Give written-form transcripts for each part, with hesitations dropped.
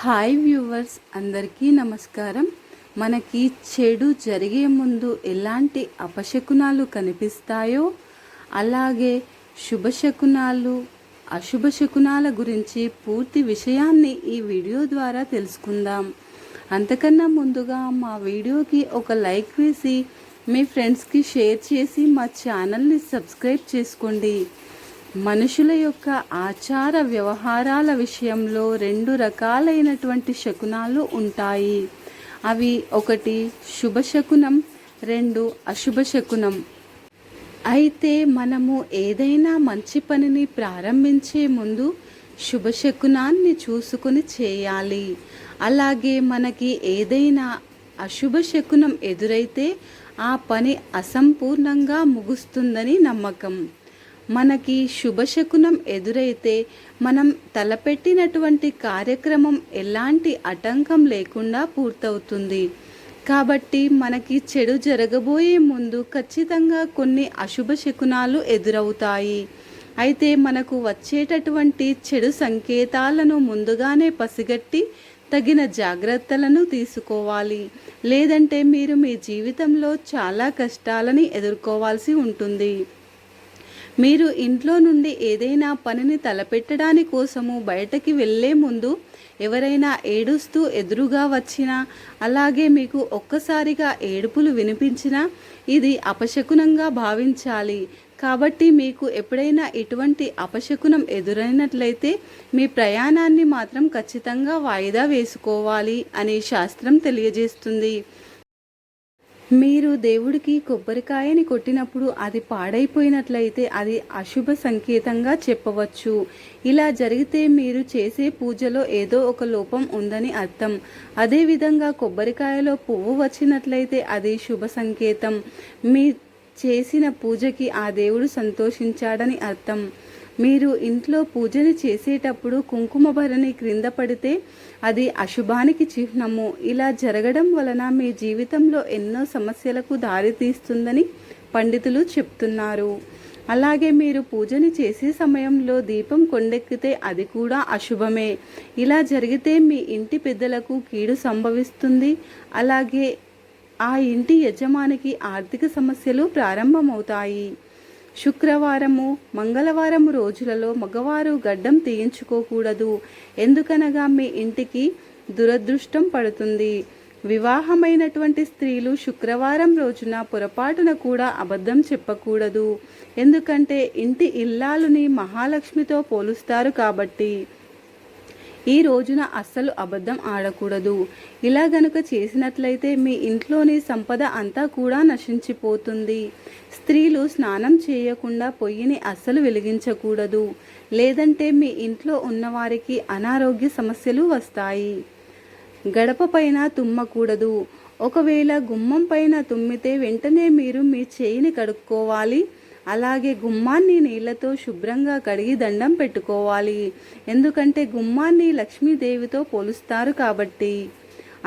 Hi viewers, అందరికీ నమస్కారం. మనకి చెడు జరిగే ముందు ఎలాంటి అపశకునాలు కనిపిస్తాయో అలాగే శుభశకునాలు అశుభశకునాల గురించి పూర్తి విషయాన్ని ఈ వీడియో ద్వారా తెలుసుకుందాం. అంతకన్నా ముందుగా మా వీడియోకి ఒక లైక్ వేసి మీ ఫ్రెండ్స్కి షేర్ చేసి మా ఛానల్ని సబ్స్క్రైబ్ చేసుకోండి. మనుషుల యొక్క ఆచార వ్యవహారాల విషయంలో రెండు రకాలైనటువంటి శకునాలు ఉంటాయి. అవి ఒకటి శుభశకునం, రెండు అశుభశకునం. అయితే మనము ఏదైనా మంచి పనిని ప్రారంభించే ముందు శుభశకునాన్ని చూసుకుని చేయాలి. అలాగే మనకి ఏదైనా అశుభశకునం ఎదురైతే ఆ పని అసంపూర్ణంగా ముగుస్తుందని నమ్మకం. మనకి శుభశకునం ఎదురైతే మనం తలపెట్టినటువంటి కార్యక్రమం ఎలాంటి ఆటంకం లేకుండా పూర్తవుతుంది. కాబట్టి మనకి చెడు జరగబోయే ముందు ఖచ్చితంగా కొన్ని అశుభశకునాలు ఎదురవుతాయి. అయితే మనకు వచ్చేటటువంటి చెడు సంకేతాలను ముందుగానే పసిగట్టి తగిన జాగ్రత్తలను తీసుకోవాలి. లేదంటే మీరు మీ జీవితంలో చాలా కష్టాలని ఎదుర్కోవాల్సి ఉంటుంది. మీరు ఇంట్లో నుండి ఏదైనా పనిని తలపెట్టడాని కోసము బయటకి వెళ్ళే ముందు ఎవరైనా ఏడుస్తూ ఎదురుగా వచ్చినా, అలాగే మీకు ఒక్కసారిగా ఏడుపులు వినిపించినా ఇది అపశకునంగా భావించాలి. కాబట్టి మీకు ఎప్పుడైనా ఇటువంటి అపశకునం ఎదురైనట్లయితే మీ ప్రయాణాన్ని మాత్రం ఖచ్చితంగా వాయిదా వేసుకోవాలి అని శాస్త్రం తెలియజేస్తుంది. మీరు దేవుడికి కొబ్బరికాయని కొట్టినప్పుడు అది పాడైపోయినట్లయితే అది అశుభ సంకేతంగా చెప్పవచ్చు. ఇలా జరిగితే మీరు చేసే పూజలో ఏదో ఒక లోపం ఉందని అర్థం. అదేవిధంగా కొబ్బరికాయలో పువ్వు వచ్చినట్లయితే అది శుభ సంకేతం. మీ చేసిన పూజకి ఆ దేవుడు సంతోషించాడని అర్థం. మీరు ఇంట్లో పూజని చేసేటప్పుడు కుంకుమ భరణి క్రింద పడితే అది అశుభానికి చిహ్నము. ఇలా జరగడం వలన మీ జీవితంలో ఎన్నో సమస్యలకు దారితీస్తుందని పండితులు చెప్తున్నారు. అలాగే మీరు పూజని చేసే సమయంలో దీపం కొండెక్కితే అది కూడా అశుభమే. ఇలా జరిగితే మీ ఇంటి పెద్దలకు కీడు సంభవిస్తుంది. అలాగే ఆ ఇంటి యజమానికి ఆర్థిక సమస్యలు ప్రారంభమవుతాయి. శుక్రవారము, మంగళవారము రోజులలో మగవారు గడ్డం తీయించుకోకూడదు. ఎందుకనగా మీ ఇంటికి దురదృష్టం పడుతుంది. వివాహమైనటువంటి స్త్రీలు శుక్రవారం రోజున పొరపాటున కూడా అబద్ధం చెప్పకూడదు. ఎందుకంటే ఇంటి ఇల్లాలుని మహాలక్ష్మితో పోలుస్తారు కాబట్టి ఈ రోజున అస్సలు అబద్ధం ఆడకూడదు. ఇలా గనుక చేసినట్లయితే మీ ఇంట్లోని సంపద అంతా కూడా నశించిపోతుంది. స్త్రీలు స్నానం చేయకుండా పొయ్యిని అస్సలు వెలిగించకూడదు. లేదంటే మీ ఇంట్లో ఉన్నవారికి అనారోగ్య సమస్యలు వస్తాయి. గడప పైన తుమ్మకూడదు. ఒకవేళ గుమ్మం పైన తుమ్మితే వెంటనే మీరు మీ చేయిని కడుక్కోవాలి. అలాగే గుమ్మాన్ని నీళ్లతో శుభ్రంగా కడిగి దండం పెట్టుకోవాలి. ఎందుకంటే గుమ్మాన్ని లక్ష్మీదేవితో పోలుస్తారు కాబట్టి.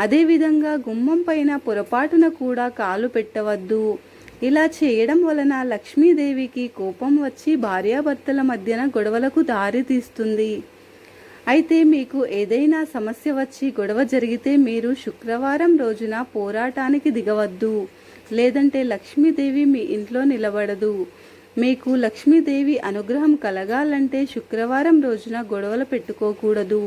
అదేవిధంగా గుమ్మం పైన పొరపాటున కూడా కాలు పెట్టవద్దు. ఇలా చేయడం వలన లక్ష్మీదేవికి కోపం వచ్చి భార్యాభర్తల మధ్యన గొడవలకు దారి తీస్తుంది. అయితే మీకు ఏదైనా సమస్య వచ్చి గొడవ జరిగితే మీరు శుక్రవారం రోజున పోరాటానికి దిగవద్దు. లేదంటే లక్ష్మీదేవి మీ ఇంట్లో నిలబడదు. మీకు లక్ష్మీదేవి అనుగ్రహం కలగాలంటే శుక్రవారం రోజున గొడవలు పెట్టుకోకూడదు.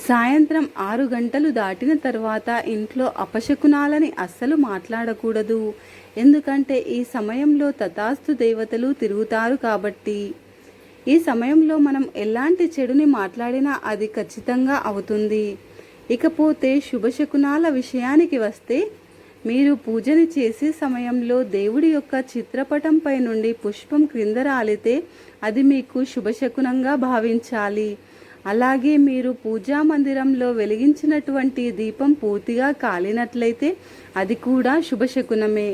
సాయంత్రం 6 గంటలు దాటిన తర్వాత ఇంట్లో అపశకునాలని అస్సలు మాట్లాడకూడదు. ఎందుకంటే ఈ సమయంలో తథాస్తు దేవతలు తిరుగుతారు కాబట్టి. ఈ సమయంలో మనం ఎలాంటి చెడుని మాట్లాడినా అది ఖచ్చితంగా అవుతుంది. ఇకపోతే శుభశకునాల విషయానికి వస్తే, మీరు పూజని చేసే సమయంలో దేవుడి యొక్క చిత్రపటంపై నుండి పుష్పం క్రింద రాలితే అది మీకు శుభశకునంగా భావించాలి. అలాగే మీరు పూజా మందిరంలో వెలిగించినటువంటి దీపం పూర్తిగా కాలినట్లయితే అది కూడా శుభశకునమే.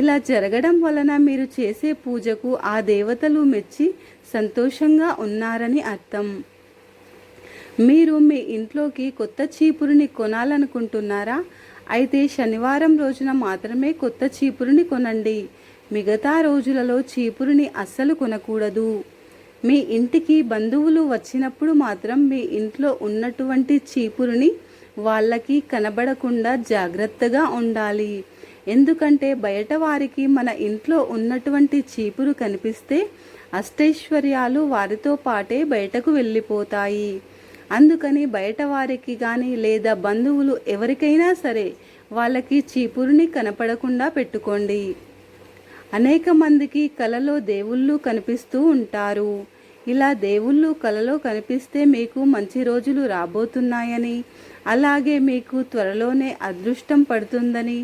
ఇలా జరగడం వలన మీరు చేసే పూజకు ఆ దేవతలు మెచ్చి సంతోషంగా ఉన్నారని అర్థం. మీరు మీ ఇంట్లోకి కొత్త చీపురుని కొనాలనుకుంటున్నారా? అయితే శనివారం రోజున మాత్రమే కొత్త చీపురుని కొనండి. మిగతా రోజులలో చీపురుని అస్సలు కొనకూడదు. మీ ఇంటికి బంధువులు వచ్చినప్పుడు మాత్రం మీ ఇంట్లో ఉన్నటువంటి చీపురుని వాళ్ళకి కనబడకుండా జాగ్రత్తగా ఉండాలి. ఎందుకంటే బయట వారికి మన ఇంట్లో ఉన్నటువంటి చీపురు కనిపిస్తే అష్టైశ్వర్యాలు వారితో పాటే బయటకు వెళ్ళిపోతాయి. అందుకని బయట వారికి కానీ లేదా బంధువులు ఎవరికైనా సరే వాళ్ళకి చీపురుని కనపడకుండా పెట్టుకోండి. అనేక మందికి కలలో దేవుళ్ళు కనిపిస్తూ ఉంటారు. ఇలా దేవుళ్ళు కలలో కనిపిస్తే మీకు మంచి రోజులు రాబోతున్నాయని, అలాగే మీకు త్వరలోనే అదృష్టం పడుతుందని,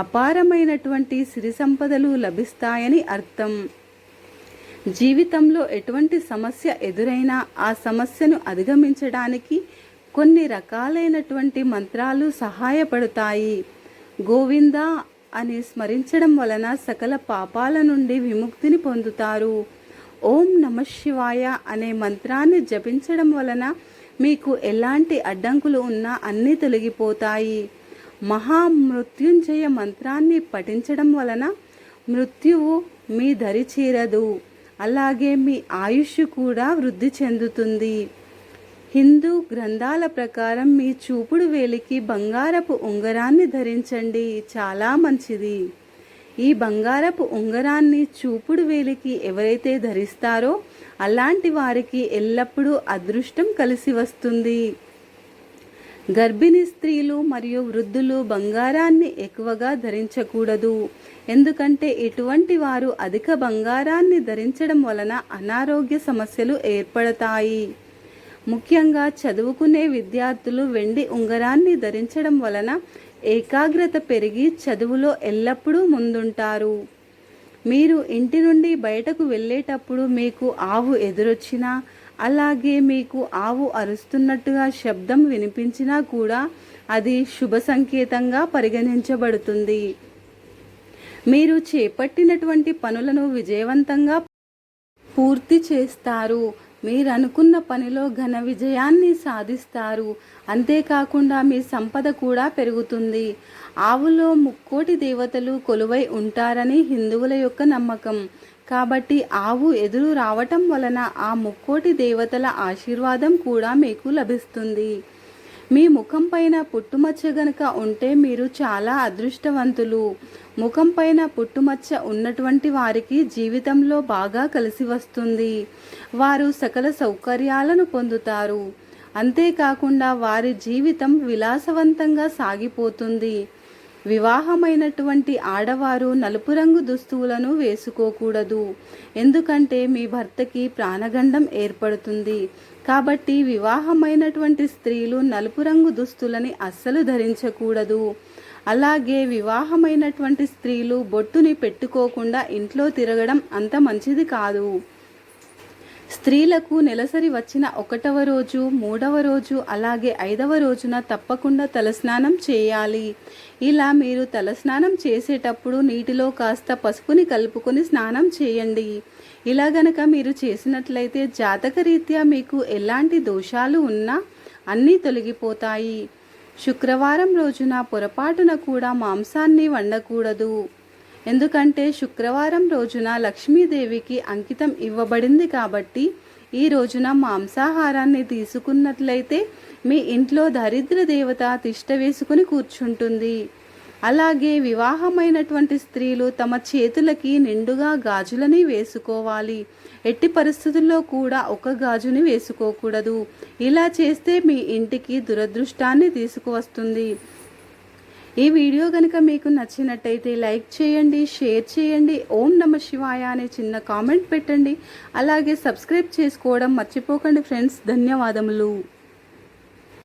అపారమైనటువంటి సిరి సంపదలు లభిస్తాయని అర్థం. జీవితంలో ఎటువంటి సమస్య ఎదురైనా ఆ సమస్యను అధిగమించడానికి కొన్ని రకాలైనటువంటి మంత్రాలు సహాయపడతాయి. గోవిందా అని స్మరించడం వలన సకల పాపాల నుండి విముక్తిని పొందుతారు. ఓం నమః శివాయ అనే మంత్రాన్ని జపించడం వలన మీకు ఎలాంటి అడ్డంకులు ఉన్నా అన్నీ తొలగిపోతాయి. మహామృత్యుంజయ మంత్రాన్ని పఠించడం వలన మృత్యువు మీ దరి చేరదు. అలాగే మీ ఆయుష్ కూడా వృద్ధి చెందుతుంది. హిందూ గ్రంథాల ప్రకారం మీ చూపుడు వేలికి బంగారపు ఉంగరాన్ని ధరించండి, చాలా మంచిది. ఈ బంగారపు ఉంగరాన్ని చూపుడు వేలికి ఎవరైతే ధరిస్తారో అలాంటి వారికి ఎల్లప్పుడూ అదృష్టం కలిసి వస్తుంది. గర్భిణీ స్త్రీలు మరియు వృద్ధులు బంగారాన్ని ఎక్కువగా ధరించకూడదు. ఎందుకంటే ఇటువంటి వారు అధిక బంగారాన్ని ధరించడం వలన అనారోగ్య సమస్యలు ఏర్పడతాయి. ముఖ్యంగా చదువుకునే విద్యార్థులు వెండి ఉంగరాన్ని ధరించడం వలన ఏకాగ్రత పెరిగి చదువులో ఎల్లప్పుడూ ముందుంటారు. మీరు ఇంటి నుండి బయటకు వెళ్ళేటప్పుడు మీకు ఆవు ఎదురొచ్చినా, అలాగే మీకు ఆవు అరుస్తున్నట్టుగా శబ్దం వినిపించినా కూడా అది శుభ సంకేతంగా పరిగణించబడుతుంది. మీరు చేపట్టినటువంటి పనులను విజయవంతంగా పూర్తి చేస్తారు. మీరు అనుకున్న పనిలో ఘన విజయాన్ని సాధిస్తారు. అంతేకాకుండా మీ సంపద కూడా పెరుగుతుంది. ఆవులో ముక్కోటి దేవతలు కొలువై ఉంటారని హిందువుల యొక్క నమ్మకం. కాబట్టి ఆవు ఎదురు రావటం వలన ఆ ముక్కోటి దేవతల ఆశీర్వాదం కూడా మీకు లభిస్తుంది. మీ ముఖం పైన పుట్టుమచ్చ గనుక ఉంటే మీరు చాలా అదృష్టవంతులు. ముఖం పైన పుట్టుమచ్చ ఉన్నటువంటి వారికి జీవితంలో బాగా కలిసి వస్తుంది. వారు సకల సౌకర్యాలను పొందుతారు. అంతేకాకుండా వారి జీవితం విలాసవంతంగా సాగిపోతుంది. వివాహమైనటువంటి ఆడవారు నలుపు రంగు దుస్తువులను వేసుకోకూడదు. ఎందుకంటే మీ భర్తకి ప్రాణగండం ఏర్పడుతుంది. కాబట్టి వివాహమైనటువంటి స్త్రీలు నలుపు రంగు దుస్తులని అస్సలు ధరించకూడదు. అలాగే వివాహమైనటువంటి స్త్రీలు బొట్టుని పెట్టుకోకుండా ఇంట్లో తిరగడం అంత మంచిది కాదు. స్త్రీలకు నెలసరి వచ్చిన 1వ రోజు, 3వ రోజు, అలాగే 5వ రోజున తప్పకుండా తలస్నానం చేయాలి. ఇలా మీరు తలస్నానం చేసేటప్పుడు నీటిలో కాస్త పసుపుని కలుపుకొని స్నానం చేయండి. ఇలా గనక మీరు చేసినట్లయితే జాతకరీత్యా మీకు ఎలాంటి దోషాలు ఉన్నా అన్నీ తొలగిపోతాయి. శుక్రవారం రోజున పొరపాటున కూడా మాంసాన్ని వండకూడదు. ఎందుకంటే శుక్రవారం రోజున లక్ష్మీదేవికి అంకితం ఇవ్వబడింది కాబట్టి ఈ రోజున మాంసాహారాన్ని తీసుకున్నట్లయితే మీ ఇంట్లో దరిద్ర దేవత తిష్ట వేసుకుని కూర్చుంటుంది. అలాగే వివాహమైనటువంటి స్త్రీలు తమ చేతులకి నిండుగా గాజులని వేసుకోవాలి. ఎట్టి పరిస్థితుల్లో కూడా ఒక గాజుని వేసుకోకూడదు. ఇలా చేస్తే మీ ఇంటికి దురదృష్టాన్ని తీసుకువస్తుంది. ఈ వీడియో కనుక మీకు నచ్చినట్టయితే లైక్ చేయండి, షేర్ చేయండి. ఓం నమః శివాయ అనే చిన్న కామెంట్ పెట్టండి. అలాగే సబ్స్క్రైబ్ చేసుకోవడం మర్చిపోకండి ఫ్రెండ్స్. ధన్యవాదములు.